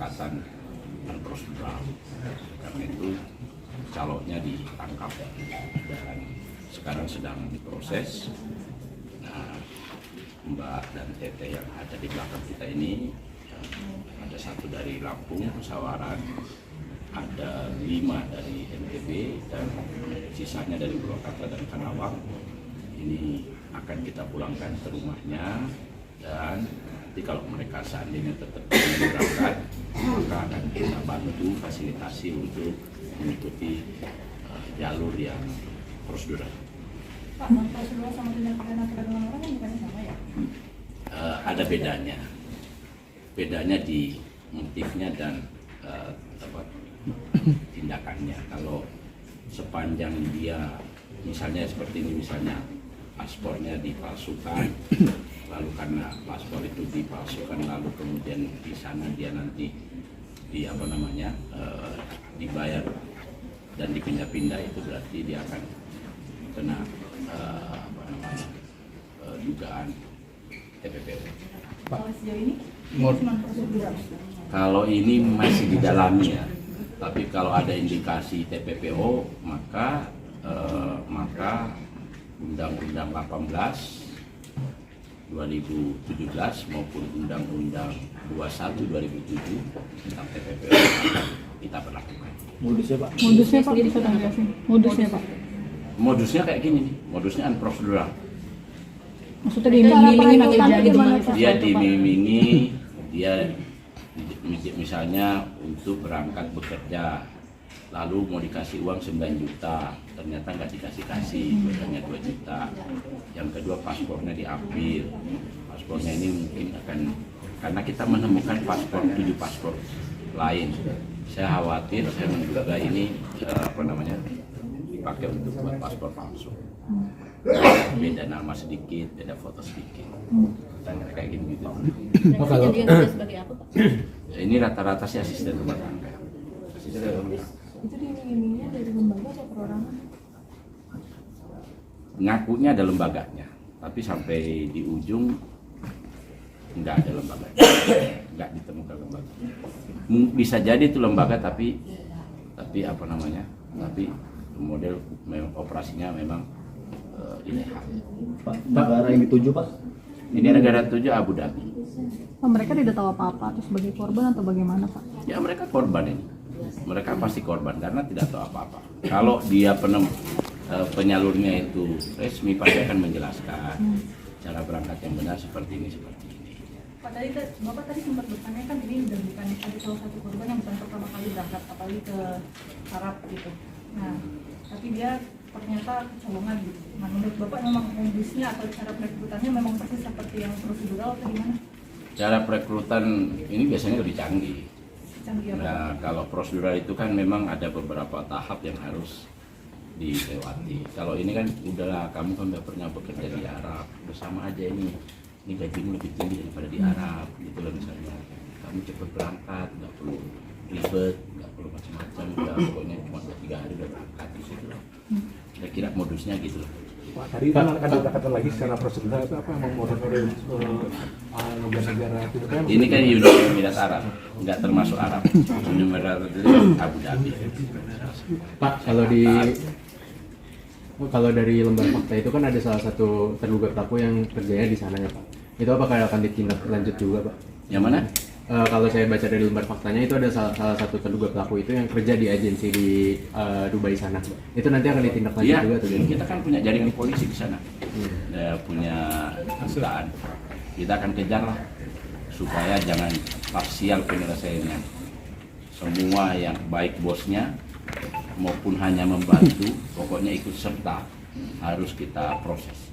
kesepakatan dan prosedural. Karena itu calonnya ditangkap dan sekarang sedang diproses. Nah, Mbak dan Teteh yang ada di belakang kita ini, ada satu dari Lampung, Sawaran, ada 5 dari NTB, dan sisanya dari Purwakarta dan Karawang. Ini akan kita pulangkan ke rumahnya, dan nanti kalau mereka seandainya tetap ingin berangkat, maka akan kita bantu fasilitasi untuk mengikuti jalur yang prosedural. Pak, prosedural sama tindak pidana perdagangan orang kan bukannya sama ya? Ada bedanya. Bedanya di motifnya dan tindakannya. Kalau sepanjang dia misalnya seperti ini, misalnya paspornya dipalsukan, lalu karena paspor itu dipalsukan, lalu kemudian di sana dia nanti dibayar dan dipindah-pindah, itu berarti dia akan kena dugaan TPPO. Kalau sejauh ini cuma prosedural. Kalau ini masih didalami ya, tapi kalau ada indikasi TPPO maka Undang-Undang 18 2017 maupun Undang-Undang 21 2007 tentang TPPO akan kita berlakukan. Modusnya Pak? Modusnya Pak, bisa jelasin? Modusnya Pak? Modusnya kayak gini nih, modusnya unprocedural. Maksudnya diiming-imingin nanti jadi gimana? Dia diiming-imingi, dia misalnya untuk berangkat bekerja, lalu mau dikasih uang 9 juta, ternyata nggak dikasih, hanya 2 juta. Yang kedua, paspornya diambil. Paspornya ini mungkin akan, karena kita menemukan 7 paspor lain. Saya khawatir, saya menduga ini dipakai untuk buat paspor palsu. Beda nama sedikit, beda foto sedikit. Tanya kayak gitu. Oh, kalau dia kerja sebagai apa, Pak? Ini rata-rata sih asisten rumah tangga. Itu diiming-imingnya dari lembaga atau perorangan? Ngakunya ada lembaganya, tapi sampai di ujung nggak ada lembaganya, nggak ditemukan lembaga. Bisa jadi itu lembaga, tapi model operasinya memang ilegal. Pak, negara yang dituju Pak? Ini negara tujuh Abu Dhabi. Oh, mereka tidak tahu apa-apa atau sebagai korban atau bagaimana Pak? Ya mereka korban ini. Mereka pasti korban karena tidak tahu apa-apa. Kalau dia penyalurnya itu resmi, pasti akan menjelaskan cara berangkat yang benar seperti ini. Pak, Bapak tadi sempat bertanya kan ini udah bukan ada salah satu korban yang bukan pertama kali berangkat, apalagi ke Arab gitu. Nah, tapi dia ternyata kecolongan gitu. Nah, menurut Bapak memang modusnya atau cara perekrutannya memang persis seperti yang prosedural atau gimana? Cara perekrutan ini biasanya lebih canggih. Nah, kalau prosedural itu kan memang ada beberapa tahap yang harus dilewati. Kalau ini kan udahlah, kamu kan udah pernah bekerja di Arab, bersama aja ini gajimu lebih tinggi daripada di Arab, gitu loh misalnya. Kamu cepat berangkat, nggak perlu ribet, nggak perlu macam-macam, udah pokoknya cuma 2-3 hari udah berangkat gitu loh. Kira-kira modusnya gitu loh. Pak, tadi kan akan diberangkatkan lagi secara prosedural itu apa yang model 16 negara itu kan? Ini kan Uni Emirat Arab, nggak termasuk Arab. Uni Emirat Arab itu Abu Dhabi. Pak, kalau dari lembar fakta itu kan ada salah satu terduga pelaku yang kerjanya di sana ya Pak. Itu apakah akan ditindak lanjut juga Pak? Yang mana? Kalau saya baca dari lembar faktanya itu ada salah satu terduga pelaku itu yang kerja di agensi di Dubai sana. Itu nanti akan ditindak lanjut juga atau gimana? Kita kan punya jaringan polisi di sana, punya kedutaan. Kita akan kejar lah supaya jangan parsial penyelesaiannya. Semua yang baik bosnya maupun hanya membantu, pokoknya ikut serta harus kita proses.